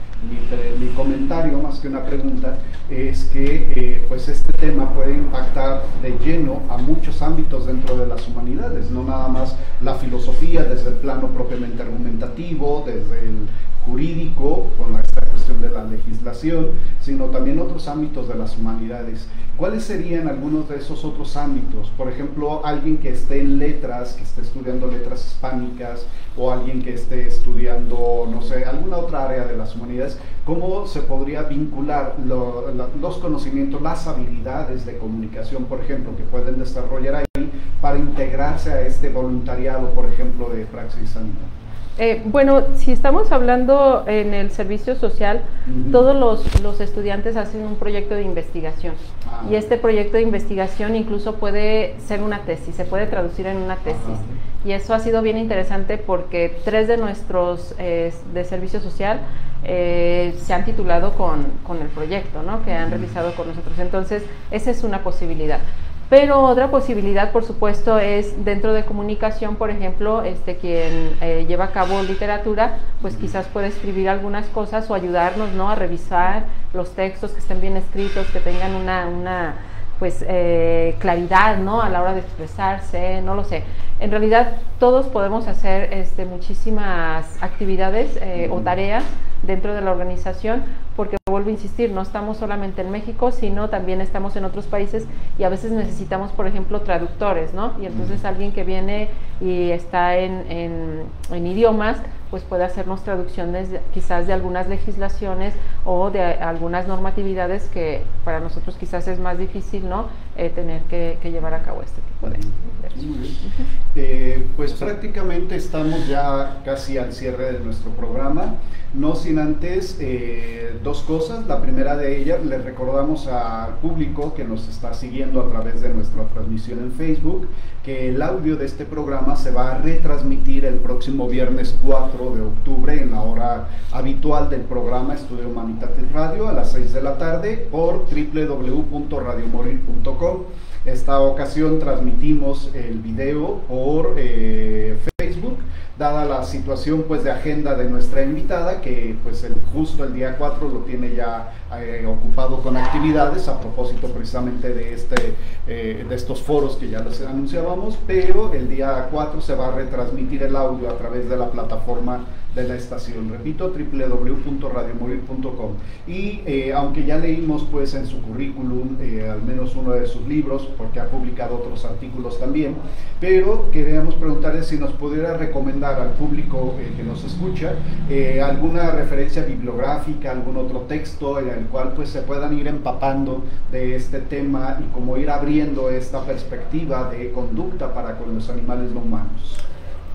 mi comentario, más que una pregunta, es que pues este tema puede impactar de lleno a muchos ámbitos dentro de las humanidades, no nada más la filosofía desde el plano propiamente argumentativo, desde el jurídico, con esta cuestión de la legislación, sino también otros ámbitos de las humanidades. ¿Cuáles serían algunos de esos otros ámbitos? Por ejemplo, alguien que esté en letras, que esté estudiando letras hispánicas, o alguien que esté estudiando, no sé, alguna otra área de las humanidades, ¿cómo se podría vincular los conocimientos, las habilidades de comunicación, por ejemplo, que pueden desarrollar ahí para integrarse a este voluntariado, por ejemplo, de Praxis Animal? Bueno, si estamos hablando en el servicio social, todos los estudiantes hacen un proyecto de investigación y este proyecto de investigación incluso puede ser una tesis, se puede traducir en una tesis. Y eso ha sido bien interesante porque 3 de nuestros de servicio social se han titulado con el proyecto, ¿no?, que han realizado con nosotros. Entonces, esa es una posibilidad. Pero otra posibilidad, por supuesto, es dentro de comunicación, por ejemplo, quien lleva a cabo literatura, pues quizás puede escribir algunas cosas o ayudarnos, ¿no?, a revisar los textos, que estén bien escritos, que tengan una pues claridad, ¿no?, a la hora de expresarse, no lo sé. En realidad todos podemos hacer muchísimas actividades o tareas dentro de la organización, porque vuelvo a insistir, no estamos solamente en México, sino también estamos en otros países y a veces necesitamos, por ejemplo, traductores, ¿no? Y entonces alguien que viene y está en idiomas, pues puede hacernos traducciones quizás de algunas legislaciones o de algunas normatividades que para nosotros quizás es más difícil, ¿no?, tener que llevar a cabo este tipo de pues prácticamente estamos ya casi al cierre de nuestro programa, no sin antes 2 cosas. La primera de ellas, les recordamos al público que nos está siguiendo a través de nuestra transmisión en Facebook, que el audio de este programa se va a retransmitir el próximo viernes 4 de octubre en la hora habitual del programa Estudio Humanitatis Radio a las 6 de la tarde por www.radiomorir.com. Esta ocasión transmitimos el video por Facebook, dada la situación pues de agenda de nuestra invitada, que pues justo el día 4 lo tiene ya ocupado con actividades a propósito precisamente de estos foros que ya les anunciábamos, pero el día 4 se va a retransmitir el audio a través de la plataforma de la estación, repito, www.radiomorir.com. Y aunque ya leímos pues en su currículum al menos uno de sus libros, porque ha publicado otros artículos también, pero queríamos preguntarle si nos pudiera recomendar al público que nos escucha alguna referencia bibliográfica, algún otro texto en el cual pues se puedan ir empapando de este tema y como ir abriendo esta perspectiva de conducta para con los animales no humanos.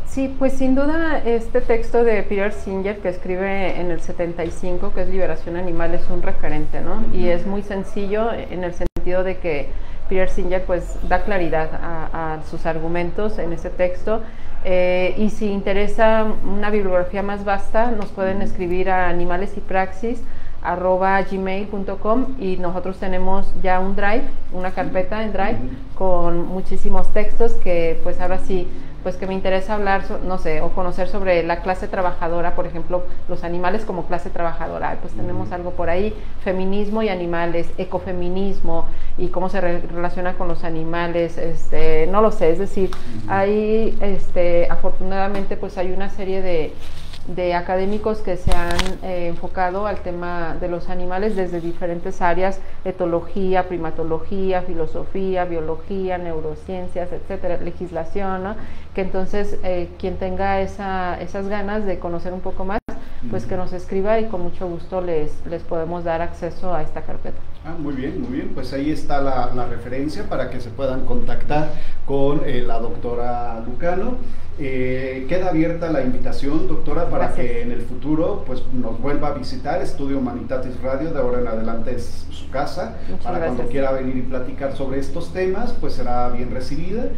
Sí, pues sin duda este texto de Peter Singer que escribe en el 75, que es Liberación Animal, es un referente, ¿no? Y es muy sencillo en el sentido de que Peter Singer pues da claridad a sus argumentos en ese texto. Y si interesa una bibliografía más vasta, nos pueden escribir a animalesypraxis@gmail.com y nosotros tenemos ya un drive, una carpeta en drive con muchísimos textos que pues ahora sí, pues que me interesa hablar, no sé, o conocer sobre la clase trabajadora, por ejemplo, los animales como clase trabajadora, pues tenemos algo por ahí, feminismo y animales, ecofeminismo y cómo se relaciona con los animales, no lo sé, es decir, hay, afortunadamente, pues hay una serie de académicos que se han enfocado al tema de los animales desde diferentes áreas, etología, primatología, filosofía, biología, neurociencias, etcétera, legislación, ¿no? Que entonces quien tenga esas ganas de conocer un poco más, pues que nos escriba y con mucho gusto les podemos dar acceso a esta carpeta. Muy bien, muy bien. Pues ahí está la referencia para que se puedan contactar con la doctora Lucano. Queda abierta la invitación, doctora, para Gracias. que en el futuro pues nos vuelva a visitar. Estudio Humanitatis Radio, de ahora en adelante es su casa. Muchas para gracias. Cuando quiera venir y platicar sobre estos temas, pues será bien recibida.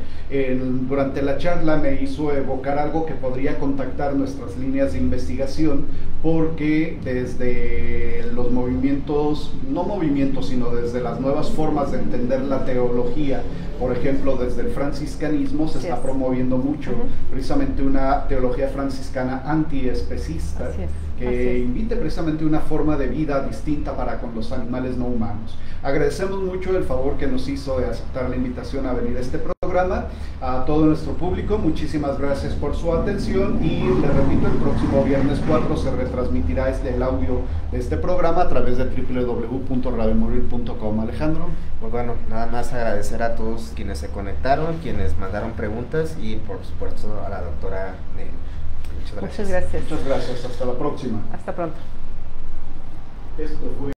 Durante la charla me hizo evocar algo que podría contactar nuestras líneas de investigación, porque desde los movimientos, no movimientos, sino desde las nuevas formas de entender la teología, por ejemplo, desde el franciscanismo se está promoviendo mucho precisamente una teología franciscana antiespecista, que invite precisamente una forma de vida distinta para con los animales no humanos. Agradecemos mucho el favor que nos hizo de aceptar la invitación a venir a este programa. A todo nuestro público, muchísimas gracias por su atención, y les repito, el próximo viernes 4 se retransmitirá el audio de este programa a través de www.radiomorir.com. Alejandro. Pues bueno, nada más agradecer a todos quienes se conectaron, quienes mandaron preguntas, y por supuesto a la doctora Nelly. Muchas gracias. Muchas gracias. Muchas gracias. Hasta la próxima. Hasta pronto. Esto fue